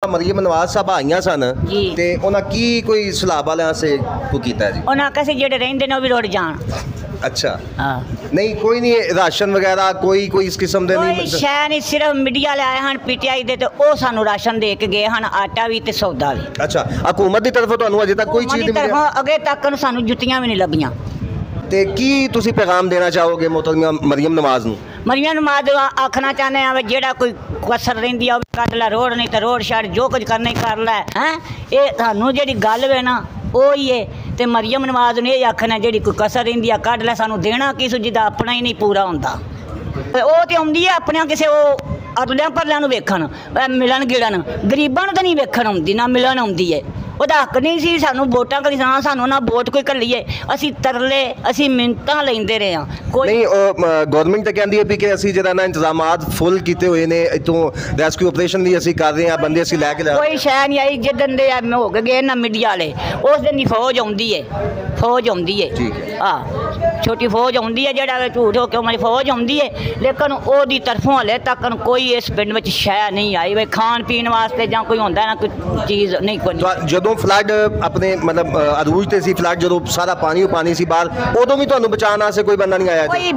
मरियम नवाज साहब आईयां सन ते उन्हां की कोई सलाह वालियां से को कीता है जी? उन्हां कसे जेड़े रहिंदे ने भी रुड़ जान। अच्छा हाँ नहीं कोई नहीं राशन वगैरह कोई इस किस्म दे नहीं शह नहीं सिर्फ मीडिया ले आए हैं पीटीआई दे ते ओ सानू राशन दे के गए हैं आटा भी ते सौदा भी। अच्छा हुकूमत की तरफों तुहानू अजे तक कोई चीज़ नहीं मिली? अगे तक सानू जुत्तियां भी नहीं लभियां। ते की तुसी पैगाम देना चाहोगे मोहतरमा मरियम नवाज नू? मरियम नवाज आखना चाहते हैं जेड़ा कोई कसर रहिंदी है कट लै रोड नहीं तो रोड शाड जो कुछ करना ही कर लै हैं ये सानू जेड़ी गल वे ना वो ही है ते मरियम नवाज ने ये आखना जेड़ी कोई कसर रहिंदी है कट लै सानू देना किस जिदा अपना ही नहीं पूरा होंदा वो तो आउंदी है अपने किसी वो अदलियां परलियां नू वेखण मिलन गिड़न गरीबां नू तो नहीं वेखण आउंदी ना मिलन आउंदी है ਉਹਦਾ ਹੱਕ नहीं सी सानू वोटां करी जाना सानू ना वोट कोई घल्लीए ਅਸੀਂ ਤਰਲੇ ਅਸੀਂ ਮਿੰਤਾਂ ਲੈਂਦੇ ਰਹੇ ਹਾਂ ਕੋਈ नहीं गवर्नमेंट तो कहती है भी कि ਅਸੀਂ ਜਿਹੜਾ ਨਾ ਇੰਤਜ਼ਾਮਾਤ ਫੁੱਲ ਕੀਤੇ ਹੋਏ ਨੇ ਇਤੋਂ ਰੈਸਕਿਊ ਆਪਰੇਸ਼ਨ ਵੀ ਅਸੀਂ ਕਰ ਰਹੇ ਹਾਂ ਬੰਦੇ ਅਸੀਂ ਲੈ ਕੇ ਜਾ ਕੋਈ ਸ਼ੈ ਨਹੀਂ ਆਈ ਜਿੱਦਣ ਦੇ ਹੋ ਗਏ ਨਾ ਮੀਡੀਆ ਵਾਲੇ ਉਸ ਦਿਨ ਹੀ ਫੌਜ ਆਉਂਦੀ ਹੈ ਠੀਕ ਹੈ ਛੋਟੀ ਫੌਜ ਆਉਂਦੀ ਹੈ ਜਿਹੜਾ ਝੂਠ ਹੋ ਕੇ ਮੇਰੀ ਫੌਜ ਆਉਂਦੀ ਹੈ ਲੇਕਿਨ ਉਹਦੀ ਤਰਫੋਂ ਹਲੇ ਤੱਕ ਕੋਈ ਇਸ ਪਿੰਡ ਵਿੱਚ ਸ਼ੈ ਨਹੀਂ ਆਈ ਵੀ ਖਾਣ ਪੀਣ ਵਾਸਤੇ ਜਾਂ ਕੋਈ ਹੁੰਦਾ ਨਾ ਕੋਈ ਚੀਜ਼ ਨਹੀਂ ਕੋਈ ਜਦੋਂ ਫਲੱਡ ਆਪਣੇ ਮਤਲਬ ਅਰੂਜ ਤੇ ਸੀ ਫਲੱਡ ਜਦੋਂ ਸਾਰਾ ਪਾਣੀ ਸੀ ਬਾਹਰ ਉਦੋਂ ਵੀ ਤੁਹਾਨੂੰ ਬਚਾਉਣ ਵਾਸਤੇ ਕੋਈ ਬੰਦਾ ਨਹੀਂ ਆਇਆ? ਕੋਈ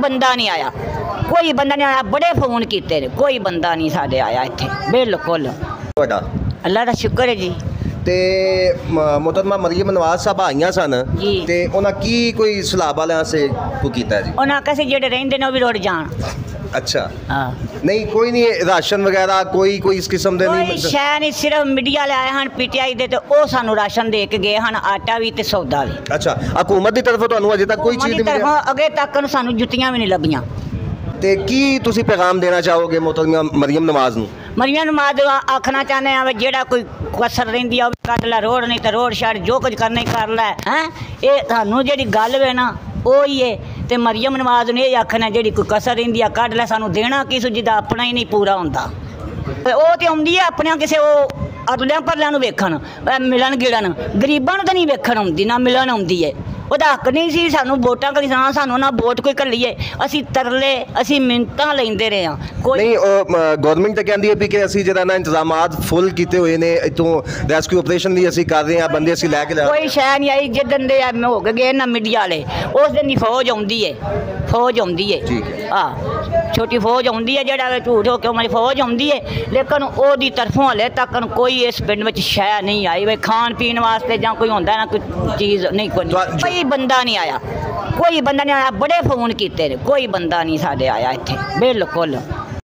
ਬੰਦਾ ਨਹੀਂ ਆਇਆ ਬੜੇ ਫੋਨ ਕੀਤੇ ਨੇ ਕੋਈ ਬੰਦਾ ਨਹੀਂ ਸਾਡੇ ਆਇਆ ਇੱਥੇ ਬਿਲਕੁਲ। ਤੁਹਾਡਾ ਅੱਲਾ ਦਾ ਸ਼ੁਕਰ ਹੈ ਜੀ। ਤੇ मोहतरमा मरियम नवाज साहब आईयां सन ते उन्हां की कोई सलाह वालियां से को कीता है जी? उन्हां कसे जेड़े रहिंदे ने भी रुड़ जान। अच्छा हाँ नहीं कोई नहीं राशन वगैरह कोई इस किस्म दे नहीं शह नहीं सिर्फ मीडिया ले आए हैं पीटीआई दे ते ओ सानू राशन दे के गए हैं आटा भी ते सौदा भी। अच्छा हुकूमत की तरफों तुहानू अजे तक कोई चीज़ नहीं मिली? अगे तक सानू जुत्तियां भी नहीं लभियां। ते की तुसी पैगाम देना चाहोगे मोहतरमा मरियम नवाज नू? मरियम नवाज आखना चाहते हैं जेड़ा कोई कसर रहिंदी है कट लै रोड नहीं तो रोड शाड जो कुछ करना ही कर लै हैं ये सानू जेड़ी गल वे ना वो ही है ते मरियम नवाज ने ये आखना जेड़ी कोई कसर रहिंदी है कट लै सानू देना किस जिदा अपना ही नहीं पूरा होंदा वो तो आउंदी है अपने किसी वो अदलियां परलियां नू वेखण मिलन गिड़न गरीबां नू तो नहीं वेखण आउंदी ना मिलन आउंदी है ਉਹਦਾ ਹੱਕ ਨਹੀਂ ਸੀ ਸਾਨੂੰ ਵੋਟਾਂ ਕਰੀ ਜਾਣਾ ਸਾਨੂੰ ਨਾ ਵੋਟ ਕੋਈ ਘੱਲੀਏ ਅਸੀਂ ਤਰਲੇ ਅਸੀਂ ਮਿੰਤਾਂ ਲੈਂਦੇ ਰਹੇ ਹਾਂ ਕੋਈ ਨਹੀਂ ਗਵਰਨਮੈਂਟ ਤਾਂ ਕਹਿੰਦੀ ਹੈ ਵੀ ਕਿ ਅਸੀਂ ਜਿਹੜਾ ਨਾ ਇੰਤਜ਼ਾਮਾਤ ਫੁੱਲ ਕੀਤੇ ਹੋਏ ਨੇ ਇਤੋਂ ਰੈਸਕਿਊ ਆਪਰੇਸ਼ਨ ਵੀ ਅਸੀਂ ਕਰ ਰਹੇ ਹਾਂ ਬੰਦੇ ਅਸੀਂ ਲੈ ਕੇ ਜਾ ਕੋਈ ਸ਼ੈ ਨਹੀਂ ਆਈ ਜਿੱਦਣ ਦੇ ਹੋ ਗਏ ਨਾ ਮੀਡੀਆ ਵਾਲੇ ਉਸ ਦਿਨ ਹੀ ਫੌਜ ਆਉਂਦੀ ਹੈ ਠੀਕ ਹੈ ਛੋਟੀ ਫੌਜ ਆਉਂਦੀ ਹੈ ਜਿਹੜਾ ਝੂਠ ਹੋ ਕੇ ਮੇਰੀ ਫੌਜ ਆਉਂਦੀ ਹੈ ਲੇਕਿਨ ਉਹਦੀ ਤਰਫੋਂ ਹਲੇ ਤੱਕ ਕੋਈ ਇਸ ਪਿੰਡ ਵਿੱਚ ਸ਼ੈ ਨਹੀਂ ਆਈ ਵੀ ਖਾਣ ਪੀਣ ਵਾਸਤੇ ਜਾਂ ਕੋਈ ਹੁੰਦਾ ਨਾ ਕੋਈ ਚੀਜ਼ ਨਹੀਂ ਕੋਈ ਬੰਦਾ ਨਹੀਂ ਆਇਆ ਬੜੇ ਫੋਨ ਕੀਤੇ ਨੇ ਕੋਈ ਬੰਦਾ ਨਹੀਂ ਸਾਡੇ ਆਇਆ ਇੱਥੇ ਬਿਲਕੁਲ।